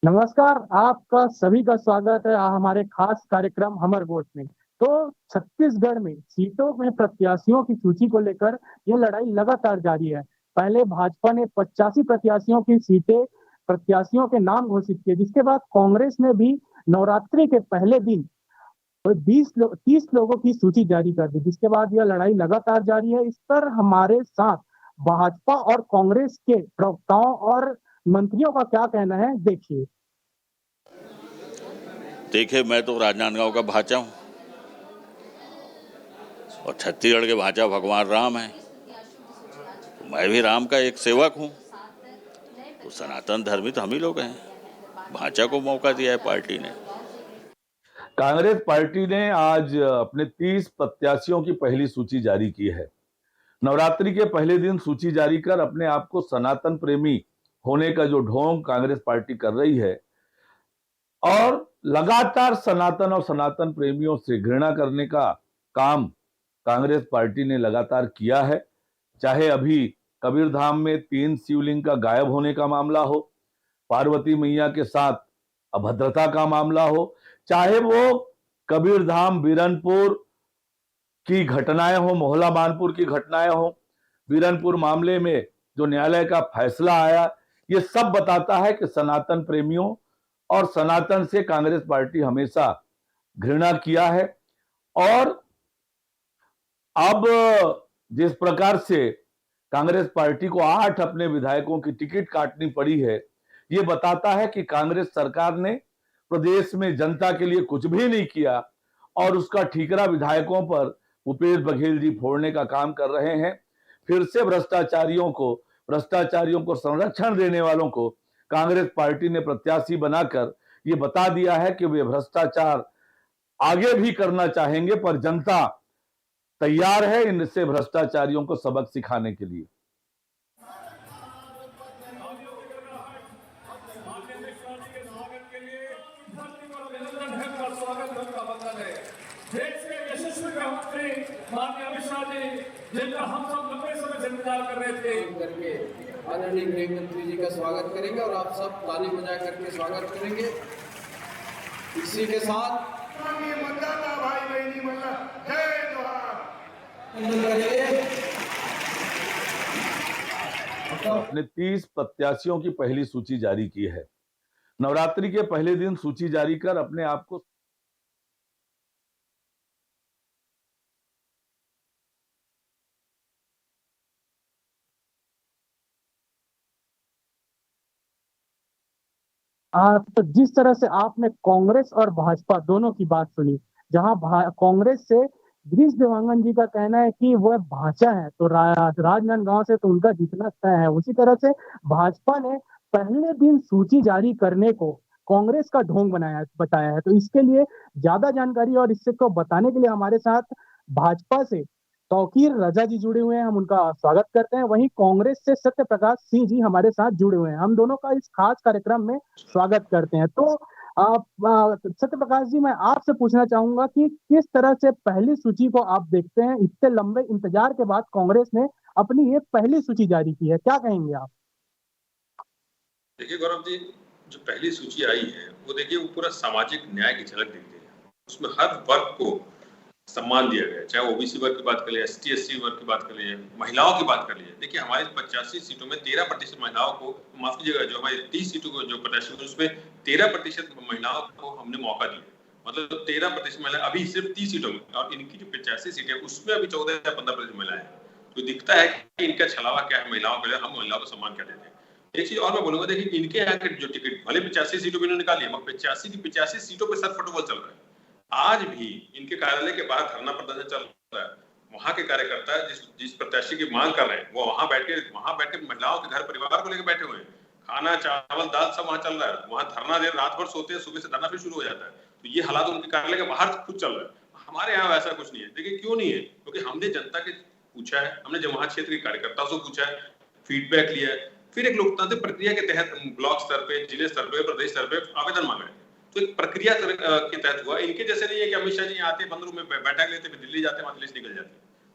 नमस्कार, आपका सभी का स्वागत है हमारे खास कार्यक्रम हमर वोट में। तो छत्तीसगढ़ में सीटों में प्रत्याशियों की सूची को लेकर यह लड़ाई लगातार जारी है। पहले भाजपा ने 85 प्रत्याशियों के नाम घोषित किए, जिसके बाद कांग्रेस ने भी नवरात्रि के पहले दिन तो 30 लोगों की सूची जारी कर दी, जिसके बाद यह लड़ाई लगातार जारी है। इस पर हमारे साथ भाजपा और कांग्रेस के प्रवक्ताओं और मंत्रियों का क्या कहना है, देखिए। देखिए, मैं तो राजनांदगांव का भाचा हूँ और छत्तीसगढ़ के भाचा भगवान राम है। तो मैं भी राम का एक सेवक हूँ। तो सनातन धर्मी तो हम ही लोग हैं। भाचा को मौका दिया है पार्टी ने। कांग्रेस पार्टी ने आज अपने 30 प्रत्याशियों की पहली सूची जारी की है। नवरात्रि के पहले दिन सूची जारी कर अपने आप को सनातन प्रेमी होने का जो ढोंग कांग्रेस पार्टी कर रही है और लगातार सनातन और सनातन प्रेमियों से घृणा करने का काम कांग्रेस पार्टी ने लगातार किया है। चाहे अभी कबीरधाम में 3 शिवलिंग का गायब होने का मामला हो, पार्वती मैया के साथ अभद्रता का मामला हो, चाहे वो कबीरधाम बीरनपुर की घटनाएं हो, मोहला मानपुर की घटनाएं हो, बीरनपुर मामले में जो न्यायालय का फैसला आया, ये सब बताता है कि सनातन प्रेमियों और सनातन से कांग्रेस पार्टी हमेशा घृणा किया है। और अब जिस प्रकार से कांग्रेस पार्टी को 8 अपने विधायकों की टिकट काटनी पड़ी है, ये बताता है कि कांग्रेस सरकार ने प्रदेश में जनता के लिए कुछ भी नहीं किया और उसका ठीकरा विधायकों पर भूपेश बघेल जी फोड़ने का काम कर रहे हैं। फिर से भ्रष्टाचारियों को संरक्षण देने वालों को कांग्रेस पार्टी ने प्रत्याशी बनाकर ये बता दिया है कि वे भ्रष्टाचार आगे भी करना चाहेंगे, पर जनता तैयार है इनसे भ्रष्टाचारियों को सबक सिखाने के लिए। जिनका हम सब लंबे समय से इंतजार कर रहे थे करके आदरणीय गृह मंत्री जी का स्वागत करेंगे और आप सब ताली बजा करके स्वागत करेंगे। इसी के साथ मतदाता भाई बहनी मल्ला जय जोहार। अपने 30 प्रत्याशियों की पहली सूची जारी की है। नवरात्रि के पहले दिन सूची जारी कर अपने आप को तो जिस तरह से आपने कांग्रेस और भाजपा दोनों की बात सुनी, जहां कांग्रेस से गिरीश देवांगन जी का कहना है कि वह भाजपा है, तो राजनांदगांव से तो उनका जीतना तय है। उसी तरह से भाजपा ने पहले दिन सूची जारी करने को कांग्रेस का ढोंग बताया है। तो इसके लिए ज्यादा जानकारी और इससे को बताने के लिए हमारे साथ भाजपा से तौकीर रजा जी जुड़े हुए हैं, हम उनका स्वागत करते हैं। वहीं कांग्रेस से सत्य प्रकाश सिंह जी हमारे साथ जुड़े हुए हैं, हम दोनों का इस खास कार्यक्रम में स्वागत करते हैं। तो सत्य प्रकाश जी, मैं आपसे पूछना चाहूंगा कि किस तरह से पहली सूची को आप देखते हैं? इतने लंबे इंतजार के बाद कांग्रेस ने अपनी ये पहली सूची जारी की है, क्या कहेंगे आप? देखिए गौरव जी, जो पहली सूची आई है वो देखिए वो पूरा सामाजिक न्याय की झलक दिखती है। उसमें हर वर्ग को सम्मान दिया गया है, चाहे ओबीसी वर्ग की बात कर लिए, एसटी एससी वर्ग की बात कर लिए, महिलाओं की बात कर लिए। देखिए हमारी 85 सीटों में 13% महिलाओं को, माफ कीजिएगा, जो हमारी 30 सीटों को जो प्रत्याशी उसमें 13% महिलाओं को हमने मौका दिया। मतलब 13% महिला अभी सिर्फ 30 सीटों में, और इनकी जो 85 सीटें उसमें अभी 14 या 15% महिलाएं। तो दिखता है कि इनका छलावा क्या है महिलाओं के लिए, हम महिलाओं को सम्मान क्या देते हैं। एक चीज और मैं बोलूंगा, देखिए इनके यहाँ के जो टिकट भले 85 सीटों में इन्होंने निकाली है, मगर 85 की 85 सीटों पर सर फुटबॉल चल रहा है। आज भी इनके कार्यालय के बाहर धरना प्रदर्शन चल रहा है। वहां के कार्यकर्ता जिस प्रत्याशी की मांग कर रहे हैं वो वहां बैठ के महिलाओं के घर परिवार को लेकर बैठे हुए हैं। खाना चावल दाल सब वहां चल रहा है। वहां धरना दे, रात भर सोते हैं, सुबह से धरना फिर शुरू हो जाता है। तो ये हालात उनके कार्यालय के बाहर खुद चल रहा है। हमारे यहाँ वैसा कुछ नहीं है। देखिए क्यों नहीं है? क्योंकि हमने जनता के पूछा है, हमने जब वहां क्षेत्र के कार्यकर्ताओं से पूछा है, फीडबैक लिया है, फिर एक लोकतांत्रिक प्रक्रिया के तहत ब्लॉक स्तर पे, जिले स्तर पे, प्रदेश स्तर पे आवेदन मांगा है। तो एक प्रक्रिया के तहत हुआ। इनके जैसे नहीं है कि अमित शाह जी आते बंद रूम में बैठक लेते, दिल्ली जाते, वहां दिल्ली निकल जाते,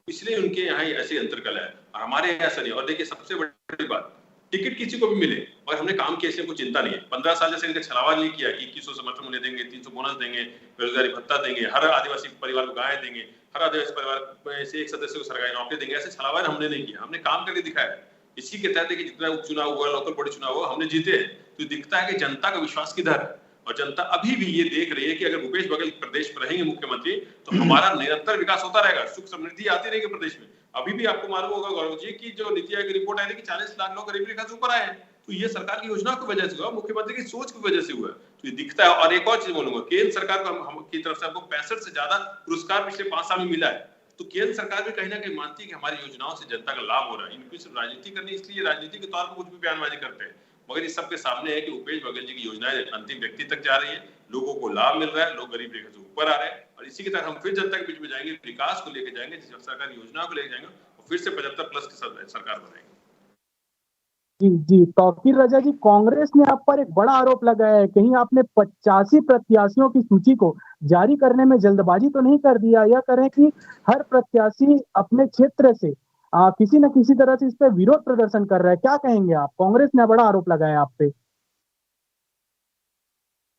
इसलिए उनके यहाँ ऐसी अंतरकला है और हमारे यहाँ ऐसा नहीं। और देखिए सबसे बड़ी बात, टिकट किसी को भी मिले और हमने काम किया, इसलिए कोई चिंता नहीं है। 15 साल जैसे इनका छलावा नहीं किया कि 2100 समर्थन मूल्य देंगे, 300 बोनस देंगे, बेरोजगारी भत्ता देंगे, हर आदिवासी परिवार को गाय देंगे, हर आदिवासी परिवार से एक सदस्य को सरकारी नौकरी देंगे, ऐसे छलावा हमने नहीं किया, हमने काम करके दिखाया। इसी के तहत जितना उपचुनाव हुआ, लोकल बॉडी चुनाव हुआ, हमने जीते हैं। तो दिखता है कि जनता का विश्वास किधर है, और जनता अभी भी ये देख रही है कि अगर भूपेश बघेल प्रदेश में रहेंगे मुख्यमंत्री तो हमारा निरंतर विकास होता रहेगा, सुख समृद्धि आती रहेगी प्रदेश में। अभी भी आपको मालूम होगा गौरव जी की जो नीति आयोग की रिपोर्ट आई थी कि 40 लाख लोग गरीबी रेखा से ऊपर आए हैं, तो ये सरकार की योजना की वजह से हुआ, मुख्यमंत्री की सोच की वजह से हुआ। तो ये दिखता है। और एक और चीज बोलूंगा, केंद्र सरकार को हम की तरफ से हमको 65 से ज्यादा पुरस्कार पिछले 5 साल में मिला है। तो केंद्र सरकार भी कहीं ना कहीं मानती है कि हमारी योजनाओं से जनता का लाभ हो रहा है। इनको सिर्फ राजनीति करनी, इसलिए राजनीति के तौर पर कुछ भी बयानबाजी करते हैं, मगर इस सबके सामने है कि भूपेश बघेल जी की योजनाएं अंतिम व्यक्ति तक जा रही है, लोगों को लाभ मिल रहा है, लोग गरीब रेखा से ऊपर आ रहे हैं। और इसी के तहत हम फिर जनता के बीच में जाएंगे, विकास को लेकर जाएंगे, सरकारी योजनाओं को लेकर जाएंगे और फिर से 75+ की सरकार बनाएंगे। जी जी, तौकीर रजा जी, कांग्रेस ने आप पर एक बड़ा आरोप लगाया है, कहीं आपने 85 प्रत्याशियों की सूची को जारी करने में जल्दबाजी तो नहीं कर दिया, या करें कि हर प्रत्याशी अपने क्षेत्र से किसी न किसी तरह से इस पे विरोध प्रदर्शन कर रहा है, क्या कहेंगे आप? कांग्रेस ने बड़ा आरोप लगाया आप पे।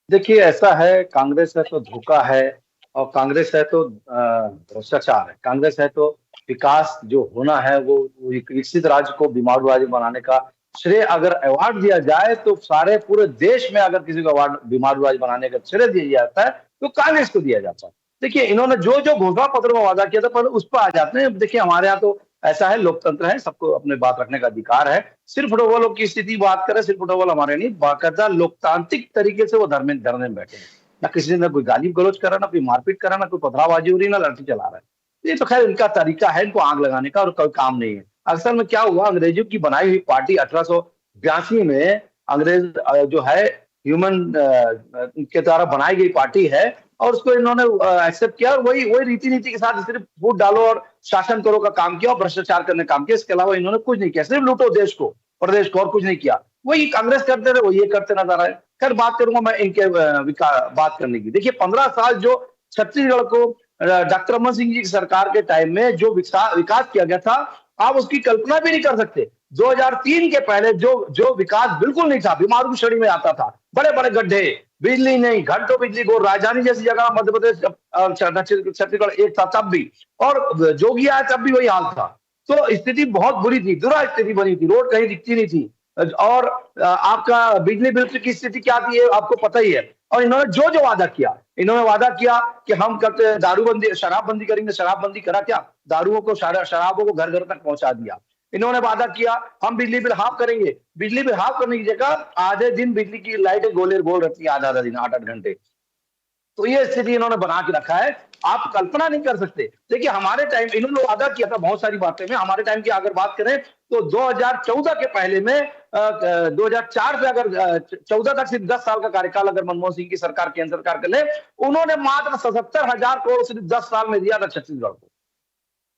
देखिए, ऐसा है, कांग्रेस है तो धोखा है, और कांग्रेस है तो भ्रष्टाचार है, कांग्रेस है तो विकास जो होना है वो एक विकसित राज्य को बीमारू राज्य बनाने का श्रेय अगर अवार्ड दिया जाए तो सारे पूरे देश में अगर किसी को अवार्ड बीमारू राज्य बनाने का श्रेय दिया जाता है तो कांग्रेस को दिया जाता है। देखिए, इन्होंने जो जो घोषणा पत्र में वादा किया था पर उस पर आ जाते हैं। देखिए, हमारे यहाँ तो ऐसा है, लोकतंत्र है, सबको अपने बात रखने का अधिकार है। सिर्फ डोवलों की स्थिति बात करें, सिर्फ डोवल हमारे नहीं, बाकायदा लोकतांत्रिक तरीके से वो धरने में बैठे हैं, ना किसी ने कोई गाली गलौज करा, ना कोई मारपीट करा, ना कोई पथराबाजी हो रही, ना लाठी चला रहा है। ये तो खैर इनका तरीका है, इनको आग लगाने का, और कोई काम नहीं है। अक्सर में क्या हुआ, अंग्रेजों की बनाई हुई पार्टी 1882 में अंग्रेज जो है ह्यूमन के द्वारा बनाई गई पार्टी है, और उसको इन्होंने एक्सेप्ट किया, और वही रीति नीति के साथ सिर्फ वोट डालो और शासन करो का काम किया और भ्रष्टाचार करने का काम किया। इसके अलावा इन्होंने कुछ नहीं किया, सिर्फ लूटो देश को, प्रदेश को, और कुछ नहीं किया। वही कांग्रेस करते रहे, वो ये करते नजर आए। खैर, बात करूंगा मैं इनके बात करने की। देखिए, 15 साल जो छत्तीसगढ़ को डॉक्टर रमन सिंह जी की सरकार के टाइम में जो विकास किया गया था, आप उसकी कल्पना भी नहीं कर सकते। 2003 के पहले जो विकास बिल्कुल नहीं था, बीमारू की श्रेणी में आता था, बड़े बड़े गड्ढे, बिजली नहीं, घंटों बिजली को, राजधानी जैसी जगह मध्य प्रदेश छत्तीसगढ़ एक था तब भी, और जोगी आया तब भी वही हाल था। तो स्थिति बहुत बुरी थी, दुरा स्थिति बनी थी, रोड कहीं दिखती नहीं थी, और आपका बिजली बिल की स्थिति क्या थी ये आपको पता ही है। और इन्होंने जो वादा किया, इन्होंने वादा किया कि हम करते दारूबंदी, शराबबंदी करेंगे, शराबबंदी करा क्या? दारुओं को, शराबों को घर घर तक पहुंचा दिया। इन्होंने वादा किया हम बिजली बिल हाफ करेंगे, बिजली बिल हाफ करने की जगह आधे दिन बिजली की लाइटें गोल रहती है, आधा दिन, 8-8 घंटे। तो ये स्थिति इन्होंने बना के रखा है, आप कल्पना नहीं कर सकते। देखिए, हमारे टाइम इन्होंने वादा किया था बहुत सारी बातें में, हमारे टाइम की अगर बात करें तो 2014 के पहले में 2004 से अगर 14 तक सिर्फ 10 साल का कार्यकाल अगर मनमोहन सिंह की सरकार, केंद्र सरकार के लिए, उन्होंने मात्र 77,000 करोड़ सिर्फ 10 साल में दिया था छत्तीसगढ़ को।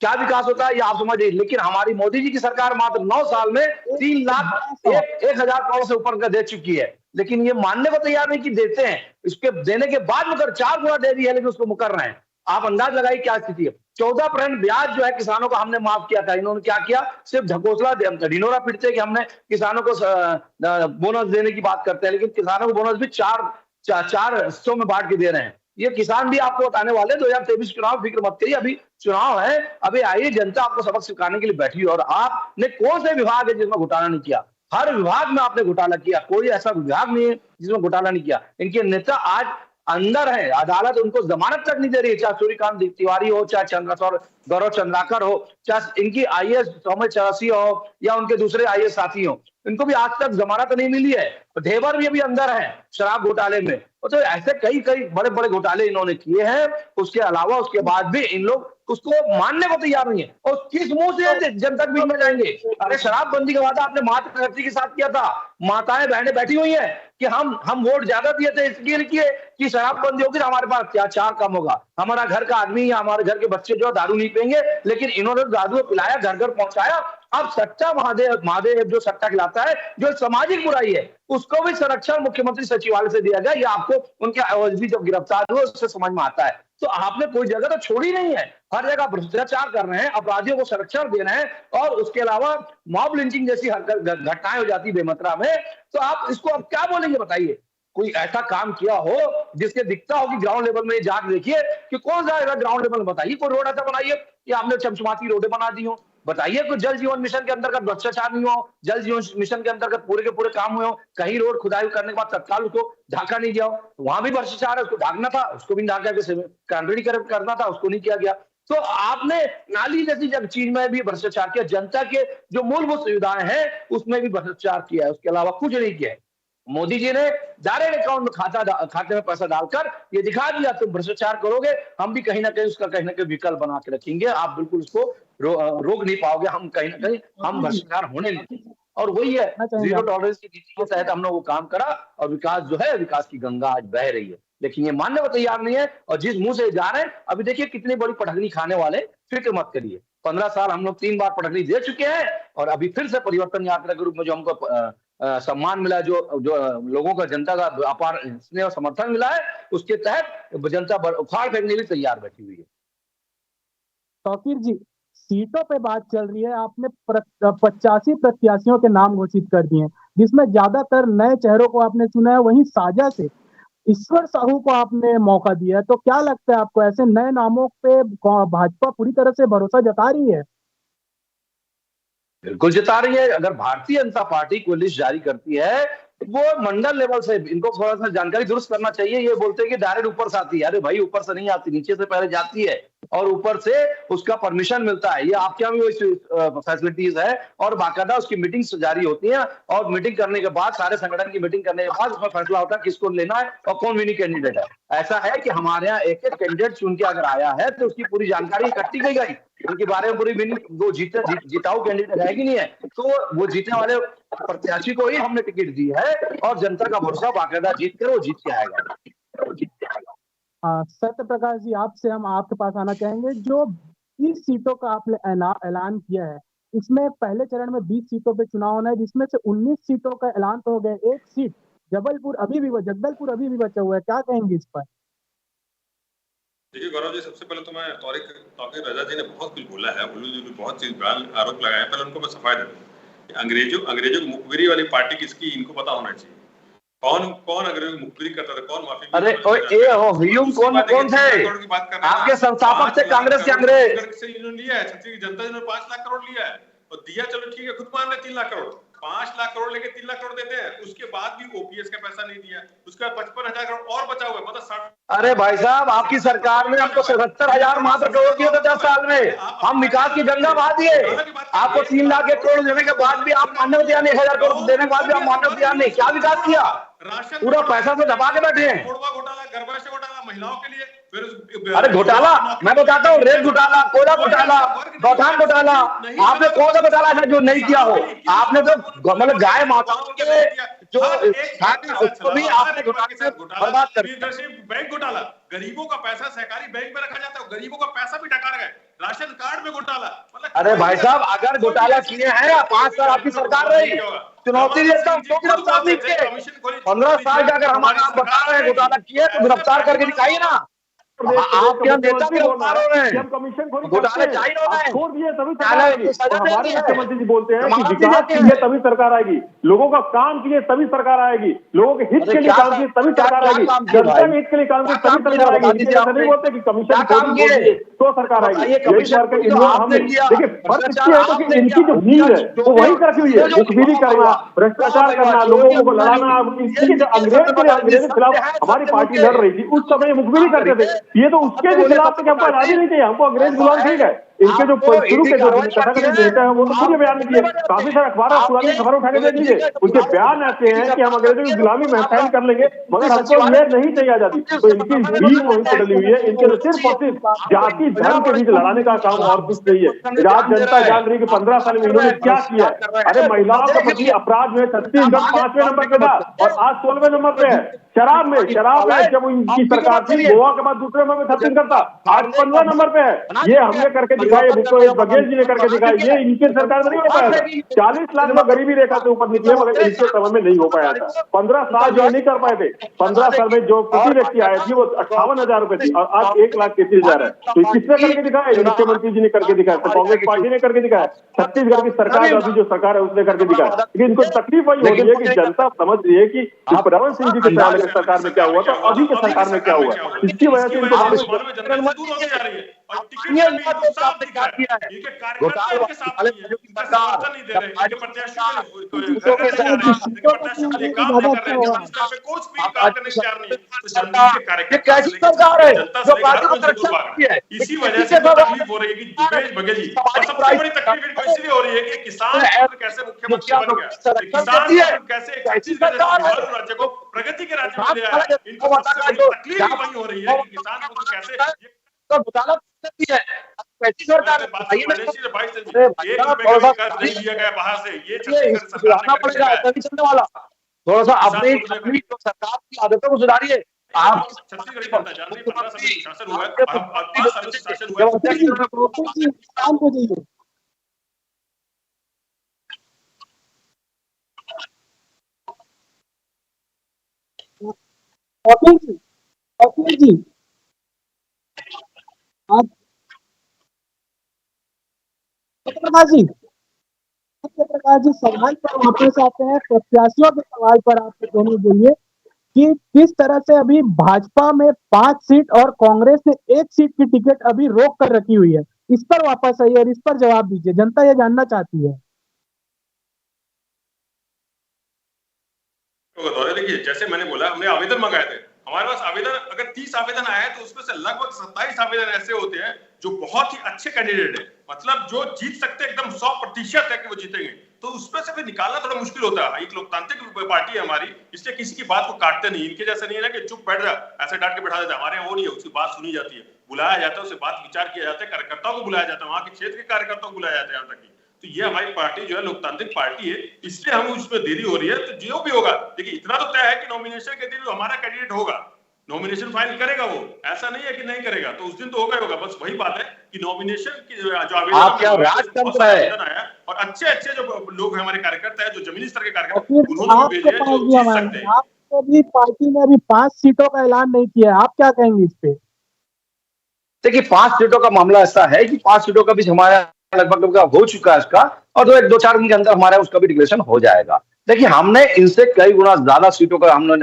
क्या विकास होता है ये आप समझिए। लेकिन हमारी मोदी जी की सरकार मात्र 9 साल में 3,01,000 करोड़ से ऊपर का दे चुकी है, लेकिन ये मानने को तैयार नहीं कि देते हैं। इसके देने के बाद मुकर 4 गुना दे दी है, लेकिन उसको मुकर रहे हैं। आप अंदाज लगाइए क्या स्थिति है। 14% ब्याज जो है किसानों को हमने माफ किया था, इन्होंने क्या किया, सिर्फ ढकोसला ढिंडोरा पीटते कि हमने किसानों को बोनस देने की बात करते हैं, लेकिन किसानों को बोनस भी 4 हिस्सों में बांट के दे रहे हैं। ये किसान भी आपको बताने वाले 2023 चुनाव, फिक्र मत करिए, अभी चुनाव है, अभी आइए, जनता आपको सबक सिखाने के लिए बैठी है। और आपने कौन से विभाग है जिसमें घोटाला नहीं किया? हर विभाग में आपने घोटाला किया, कोई ऐसा विभाग नहीं है जिसमें घोटाला नहीं किया। इनके नेता आज अंदर है, अदालत उनको जमानत तक नहीं दे रही है, चाहे सूर्यकांत तिवारी हो, चाहे गौरव चंद्राकर हो, चाहे इनकी IAS सौम्य चौरसी हो, या उनके दूसरे IAS साथी हो, इनको भी आज तक जमानत नहीं मिली है। ढेबर भी अभी अंदर है शराब घोटाले में। तो ऐसे कई बड़े बड़े घोटाले इन्होंने किए हैं। उसके अलावा उसके बाद भी इन लोग उसको मानने को तैयार नहीं है, और किस मुंह से जनता के बीच में जाएंगे? अरे, शराबबंदी का वादा आपने मातृशक्ति के साथ किया था, माताएं बहनें बैठी हुई हैं कि हम वोट ज्यादा दिए थे इसलिए किए कि शराबबंदी होगी तो हमारे पास अत्याचार कम होगा, हमारा घर का आदमी या हमारे घर के बच्चे जो दारू नहीं पिएंगे। लेकिन इन्होंने दारू पिलाया, घर घर पहुंचाया। अब सट्टा महादेव जो सट्टा खिलाता है, जो सामाजिक बुराई है, उसको भी संरक्षण मुख्यमंत्री सचिवालय से दिया गया। ये आपको उनके एवज भी जब गिरफ्तार हुए उससे समझ में आता है। तो आपने कोई जगह तो छोड़ी नहीं है, हर जगह भ्रष्टाचार कर रहे हैं, अपराधियों को संरक्षण दे रहे हैं और उसके अलावा मॉब लिंचिंग जैसी घटनाएं हो जाती बेमतरा में। तो आप इसको अब क्या बोलेंगे बताइए? कोई ऐसा काम किया हो जिसके दिखता हो कि ग्राउंड लेवल में जाके देखिए कि कौन सा ग्राउंड लेवल में, बताइए कोई रोड ऐसा बनाइए कि आपने चमचमाती रोडें बना दी हो, बताइए कोई जल जीवन मिशन के अंतर्गत भ्रष्टाचार नहीं हो, जल जीवन मिशन के अंतर्गत पूरे के पूरे काम हुए हो, कहीं रोड खुदाई करने के बाद तत्काल उसको ढाका नहीं गया हो, वहां भी भ्रष्टाचार है, उसको ढाकना था, उसको भी ढाका के करना था, उसको नहीं किया गया। तो आपने नाली जैसी चीज में भी भ्रष्टाचार किया, जनता के जो मूलभूत सुविधाएं हैं उसमें भी भ्रष्टाचार किया है, उसके अलावा कुछ नहीं किया है। मोदी जी ने डायरेक्ट अकाउंट में खाते में पैसा डालकर ये दिखा दिया, तुम भ्रष्टाचार करोगे, हम भी कहीं ना कहीं उसका कहीं ना कहीं विकल्प बना के रखेंगे, आप बिल्कुल उसको रोक नहीं पाओगे, हम कहीं ना कहीं हम भ्रष्टाचार होने नहीं देंगे। और वही है, जीरो टॉलरेंस की नीति के तहत हमने वो काम करा और विकास जो है, विकास की गंगा आज बह रही है, लेकिन ये मानने को तैयार नहीं है। और जिस मुंह से जा रहे हैं, अभी देखिए कितनी बड़ी पटखनी खाने वाले, फिक्र मत करिए, 15 साल हम लोग 3 बार पटखनी दे चुके हैं और अभी फिर से परिवर्तन यात्रा के रूप में जो हमको सम्मान मिला, जो लोगों का, जनता का अपार स्नेह और समर्थन मिला है, उसके तहत जनता उखाड़ फेंकने के लिए तैयार बैठी हुई है। तौकीर जी, सीटों पे बात चल रही है, आपने 85 प्रत्याशियों के नाम घोषित कर दिए, जिसमें ज्यादातर नए चेहरों को आपने चुना है, वहीं साझा से ईश्वर साहू को आपने मौका दिया है। तो क्या लगता है आपको, ऐसे नए नामों पे भाजपा पूरी तरह से भरोसा जता रही है? बिल्कुल जता रही है। अगर भारतीय जनता पार्टी कोई लिस्ट जारी करती है, वो मंडल लेवल से, इनको थोड़ा सा जानकारी दुरुस्त करना चाहिए। ये बोलते हैं कि डायरेक्ट ऊपर से आती है, अरे भाई ऊपर से नहीं आती, नीचे से पहले जाती है और ऊपर से उसका परमिशन मिलता है। ये आपके यहाँ भी वही फैसिलिटीज है और बाकायदा उसकी मीटिंग्स जारी होती है और मीटिंग करने के बाद, सारे संगठन की मीटिंग करने के बाद उसमें फैसला होता है किसको लेना है और कौन विनिंग कैंडिडेट है। ऐसा है कि हमारे यहाँ एक एक कैंडिडेट चुन के अगर आया है तो उसकी पूरी जानकारी इकट्ठी की गई, उनके बारे में पूरी विनिंग, वो जिताऊ कैंडिडेट है कि नहीं है, तो वो जीतने वाले प्रत्याशी को ही हमने टिकट दी है और जनता का भरोसा बाकायदा जीत कर वो जीत के आएगा। सत्य प्रकाश जी, आपसे हम आपके पास आना चाहेंगे। जो 20 सीटों का आपने ऐलान किया है, इसमें पहले चरण में 20 सीटों पे चुनाव होना है, जिसमें से 19 सीटों का ऐलान तो हो गया, एक सीट जगदलपुर अभी भी बचा हुआ है, क्या कहेंगे इस पर? देखिए गौरव जी, सबसे पहले तो मैं तौकीर रजा जी ने बहुत कुछ बोला है, बहुत चीज आरोप लगाए, पहले उनको मैं सफाई दे दूं। अंग्रेजों की मुखबिरी वाली पार्टी किसकी, इनको पता होना चाहिए। कौन अंग्रेजों की मुखबिरी करता था, कौन माफी? अरे ह्यूम कौन थे आपके संस्थापक थे कांग्रेस के? अंग्रेज से इन्होंने लिया है, छत्तीसगढ़ की जनता ने 5 लाख करोड़ लिया है और दिया, चलो ठीक है, खुद मान रहे 3 लाख करोड़, 5 लाख करोड़ लेके 3 लाख करोड़ देते हैं, उसके बाद भी ओपीएस का पैसा नहीं दिया, उसके बाद 55,000 करोड़ और बचा हुआ है, मतलब 60। अरे भाई साहब, आपकी सरकार ने हमको 77,000 मात्र करोड़ दिए थे 10 साल में, हम विकास की गंगा बहा दिए। आपको 3 लाख करोड़ देने के बाद भी आप मानव तैयार नहीं, 1,000 करोड़ देने के बाद भी आप मानव तैयार नहीं, क्या विकास किया? पूरा पैसा तो दबा के बैठे हैं। घोटाला, गर्भाशय घोटाला महिलाओं के लिए, अरे घोटाला मैं बताता हूँ, रेत घोटाला, कोयला घोटाला, गौठान घोटाला, आपने कौन सा घोटाला है जो नहीं किया हो? आपने तो मतलब गाय माताओं के जो उसको भी आपने बर्बाद कर दिया। बैंक घोटाला, गरीबों का पैसा सहकारी बैंक में रखा जाता है, गरीबों का पैसा भी डकार गए, राशन कार्ड में घोटाला, मतलब अरे भाई साहब, अगर घोटाला किए हैं, 5 साल आपकी सरकार रही, चुनौती देता हूँ, तो गिरफ्तार नहीं किए। 15 साल का अगर हमारा आप बता रहे हैं घोटाला किए तो गिरफ्तार करके दिखाइए ना। आपके यहाँ नेता गिरफ्तार हो रहे हैं, घोटाले चाहिए छोड़ दिए तभी हमारे मुख्यमंत्री जी बोलते हैं कि विकास कीजिए तभी सरकार आएगी, लोगों का काम कीजिए तभी सरकार आएगी, लोगों के हित के लिए काम कीजिए तभी सरकार आएगी, जनता के हित के लिए काम कीजिए तभी सरकार आएगी। ऐसा नहीं बोलते कि कमीशन तो सरकार आएगी। देखिए फर्क इसकी है तो इनकी जो नींद है वो वही रखी हुई है, मुखबिरी करना, भ्रष्टाचार करना, लोगों को लड़ाना। इसकी जो अंग्रेज के खिलाफ हमारी पार्टी लड़ रही थी, उस समय मुखबिरी करते थे, ये तो उसके भी खिलाफ थे कि हमको आजादी नहीं चाहिए, हमको अंग्रेज गुलाम ठीक है। इनके जो शुरू के जो तथाकथित नेता है वो तो पूरे बयान दिए, काफी सारे अखबार पुरानी खबर उठा के दे दीजिए, उनके बयान ऐसे हैं कि हम अंग्रेजों की गुलामी महसूस कर लेंगे, मगर हमको ये नहीं चाहिए आजादी। तो इनकी नींव वहीं पर डली हुई है, इनके तो सिर्फ और सिर्फ जाति धर्म के बीच लड़ाने का काम और कुछ नहीं है। आज जनता जान रही है कि 15 साल में इन्होंने क्या किया है। अरे महिलाओं के प्रति अपराध में छत्तीसगढ़ 5वें नंबर पे था और आज 16वें नंबर पे है। शराब में जब इनकी सरकार थी, गोवा के बाद दूसरे नंबर पे छत्तीसगढ़ था, आज 15 नंबर पे है। ये हमने करके दिखाई, भूपेश बघेल जी ने करके दिखाई। ये इनके सरकार में नहीं हो पाया था। 40 लाख लोग गरीबी रेखा से ऊपर निकले, मगर इनके समय में नहीं हो पाया था। 15 साल जो नहीं कर पाए थे। 15 साल में जो प्रति व्यक्ति आय थी वो 58,000 रुपए थी, और आज 1,33,000 है। तो किसने करके दिखाया? मुख्यमंत्री जी ने करके दिखाया, कांग्रेस पार्टी ने करके दिखाया, छत्तीसगढ़ की सरकार, अभी जो सरकार है उसने करके दिखाया। लेकिन इनको तकलीफ वही हो रही है कि जनता समझ रही है कि रमन सिंह जी के पहले की सरकार में क्या हुआ था, अभी के सरकार में क्या हुआ। इसकी वजह से इनको कैसी सरकार है जो पार्टी को सुरक्षा देती है? इसी वजह से तकलीफ हो रही है कि भूपेश बघेल जी, और सबसे बड़ी तकलीफ इनको इसलिए हो रही है कि किसान कैसे मुख्यमंत्री बन गया, किसान कैसे छत्तीसगढ़ राज्य को प्रगति के राज्य में ले आया। इनको सबसे बड़ी तकलीफ वही हो रही है कि किसान को कैसे घोटाला करती है। कैसी सरकार एक रुपए का कर्ज नहीं लिया गया बाहर से, ये सुधारना पड़ेगा, तभी चलने वाला। थोड़ा सा अपनी सरकार की आदतों को सुधारिए। आप छत्तीसगढ़ की जनता जान रही है 15 साल में शासन हुआ है, 5 साल से शासन हुआ है। कपिल जी आप सत्यप्रकाश जी सवाल पर वापस आते हैं। प्रत्याशियों के सवाल पर आप दोनों बोलिए कि किस तरह से अभी भाजपा में 5 सीट और कांग्रेस ने 1 सीट की टिकट अभी रोक कर रखी हुई है, इस पर वापस आइए और इस पर जवाब दीजिए, जनता ये जानना चाहती है। देखिए, जैसे मैंने बोला, हमने आवेदन मंगाए थे। हमारे पास आवेदन, अगर 30 आवेदन आए हैं तो उसमें से लगभग 27 आवेदन ऐसे होते हैं जो बहुत ही अच्छे कैंडिडेट है, मतलब जो जीत सकते हैं, एकदम 100% है कि वो जीतेंगे। तो उसमें से फिर निकालना थोड़ा मुश्किल होता है। एक लोकतांत्रिक पार्टी है हमारी, इसलिए किसी की बात को काटते नहीं। इनके जैसे नहीं है ना कि चुप बैठ जा, ऐसे डांट के बैठा देता है। हमारे यहाँ वो नहीं है, उसकी बात सुनी जाती है, बुलाया जाता है, उससे बात विचार किया जाता है, कार्यकर्ताओं को बुलाया जाता है, वहां के क्षेत्र के कार्यकर्ताओं को बुलाया जाता है। यहाँ तक तो ये हमारी पार्टी जो है लोकतांत्रिक पार्टी है, इसलिए हम उसमें देरी हो रही है। तो जो भी होगा, देखिए इतना तो तय है कि नॉमिनेशन के दिन हमारा कैंडिडेट होगा, नॉमिनेशन फाइल करेगा, वो ऐसा नहीं है कि नहीं करेगा, तो उस दिन तो होगा ही होगा। बस वही बात है कि नॉमिनेशन की जो आवेदन राजतंत्र है और अच्छे जो लोग हैं हमारे कार्यकर्ता है, जो जमीनी स्तर के कार्यकर्ता, उन्होंने भेजे हैं जो जीत सकते हैं। आपको भी पार्टी ने अभी 5 सीटों का ऐलान नहीं किया है, आप क्या कहेंगे इस पे? देखिए 5 सीटों का मामला ऐसा है कि 5 सीटों का भी हमारा लगभग हो चुका है इसका, और 2-4 दिन के अंदर हमारा उसका भी डिक्लेरेशन हो जाएगा। देखिए हमने इनसे कई गुना ज्यादा सीटों का हमने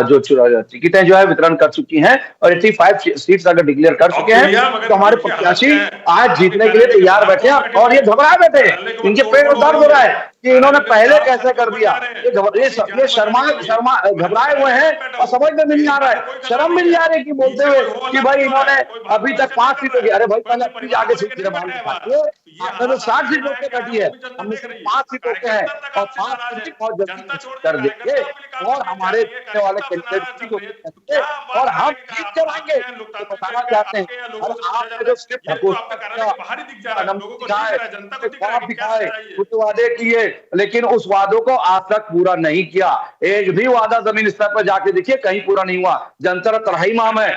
जो टिकटें जो है वितरण कर चुकी हैं, और 85 सीट्स अगर डिक्लेयर कर चुके हैं, तो हमारे प्रत्याशी आज जीतने के लिए तैयार बैठे हैं। और ये घबराए बैठे हैं, इनके पेट में दर्द हो रहा है कि इन्होंने पहले कैसे कर दिया। ये शर्मा घबराए हुए हैं और समझ में नहीं आ रहा है, शर्म भी नहीं आ रही कि बोलते हुए कि भाई इन्होंने अभी तक 5 सीटों की, अरे भाई पहले अपनी आगे सीट आपने 60 सीटों पे कटी है, हमने सिर्फ 5 सीटों पे है, और 5 सीट बहुत जल्दी कर देंगे और हमारे वाले कैंडिडेट और हम जीत कर आएंगे। तो बताना चाहते हैं, और आपने जो सिर्फ दिखाए, कुछ वादे किए, लेकिन उस वादों को आज तक पूरा नहीं किया। एक भी वादा जमीन स्तर पर जाके देखिए, कहीं पूरा नहीं हुआ। जनता तराही माम है।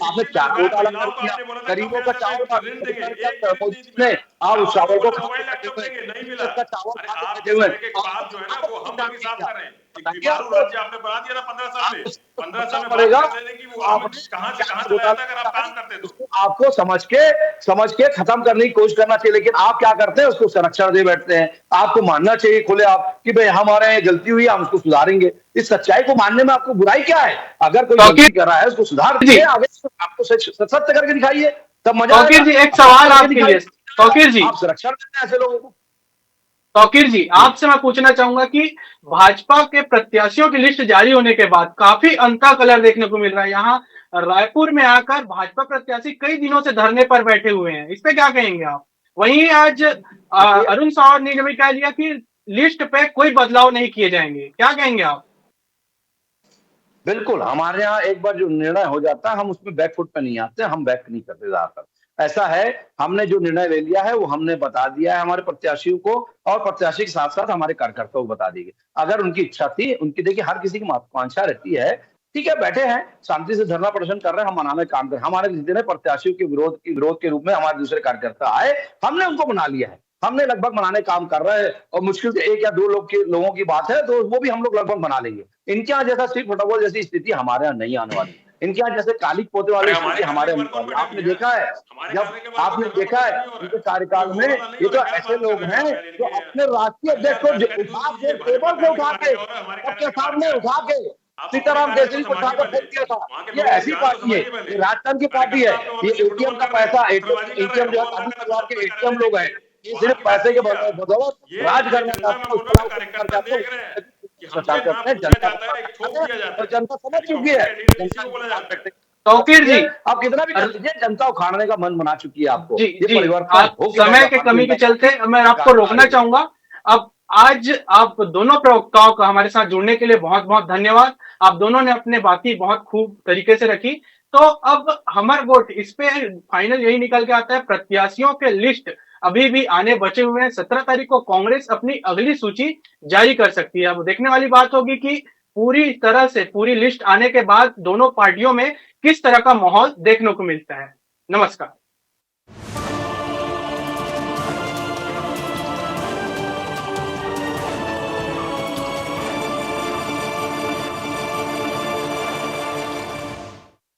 आपने क्या घोटाला किया, गरीबों का चावल आप उस चावल को आपने बना दिया ना 15 साल में 15 साल में आपको समझ के खत्म करने की कोशिश करना चाहिए। लेकिन आप क्या करते हैं, उसको संरक्षण दे बैठते हैं। आपको मानना चाहिए खुले आप कि भाई हमारे यहाँ गलती हुई, हम उसको सुधारेंगे। इस सच्चाई को मानने में आपको बुराई क्या है? अगर कोई गलती कर रहा है उसको सुधार दीजिए, आगे आपको सत्य करके दिखाइए, तब मजा। जी एक सवाल आपके लिए, तौकीर जी आप संरक्षण देते हैं ऐसे लोगों को। तौकीर जी आपसे मैं पूछना चाहूंगा कि भाजपा के प्रत्याशियों की लिस्ट जारी होने के बाद काफी अंता कलर देखने को मिल रहा है। यहाँ रायपुर में आकर भाजपा प्रत्याशी कई दिनों से धरने पर बैठे हुए हैं, इस पे क्या कहेंगे आप? वहीं आज अरुण साव ने भी कह दिया कि लिस्ट पे कोई बदलाव नहीं किए जाएंगे, क्या कहेंगे आप? बिल्कुल, हमारे यहाँ एक बार जो निर्णय हो जाता है, हम उसमें बैकफुट पे नहीं आते, हम बैक नहीं करते ज्यादातर। ऐसा है, हमने जो निर्णय ले लिया है वो हमने बता दिया है हमारे प्रत्याशियों को, और प्रत्याशी के साथ साथ हमारे कार्यकर्ताओं को बता देंगे। अगर उनकी इच्छा थी, उनकी देखिए हर किसी की महत्वाकांक्षा रहती है, ठीक है, बैठे हैं शांति से धरना प्रदर्शन कर रहे हैं, हम मनाने काम कर, हमारे जितने प्रत्याशियों के विरोध के रूप में हमारे दूसरे कार्यकर्ता आए, हमने उनको मना लिया है, हमने लगभग मनाने काम कर रहे हैं, और मुश्किल से 1 या 2 लोगों की बात है तो वो भी हम लोग लगभग मना लेंगे। इनके यहाँ जैसा स्ट्रीट प्रोटोकॉल जैसी स्थिति हमारे यहाँ नहीं आने वाली, इनके यहाँ जैसे काली पोते वाली स्थिति हमारे आपने देखा है, जब आपने देखा है इनके कार्यकाल में, ये तो ऐसे लोग हैं जो अपने राष्ट्रीय अध्यक्ष को उठा के टेबल से उठा के सबके सामने उठा के सीताराम केसरी को उठाकर फेंक दिया था। ये ऐसी पार्टी है, ये राजस्थान की पार्टी है, ये एटीएम का पैसा, एटीएम जो है परिवार के एटीएम लोग हैं, ये सिर्फ पैसे के बदौलत राज करने का जनता समझ चुकी है। तौकीर जी, आप कितना भी कर लीजिए, जनता उखाड़ने का मन बना चुकी है आपको। जी जी, आप समय के कमी के चलते मैं आपको रोकना चाहूंगा। अब आज आप दोनों प्रवक्ताओं का हमारे साथ जुड़ने के लिए बहुत बहुत धन्यवाद। आप दोनों ने अपने बातें बहुत खूब तरीके से रखी। तो अब हमारा वोट इस पे फाइनल यही निकल के आता है, प्रत्याशियों के लिस्ट अभी भी आने बचे हुए हैं। 17 तारीख को कांग्रेस अपनी अगली सूची जारी कर सकती है। अब देखने वाली बात होगी कि पूरी तरह से पूरी लिस्ट आने के बाद दोनों पार्टियों में किस तरह का माहौल देखने को मिलता है। नमस्कार।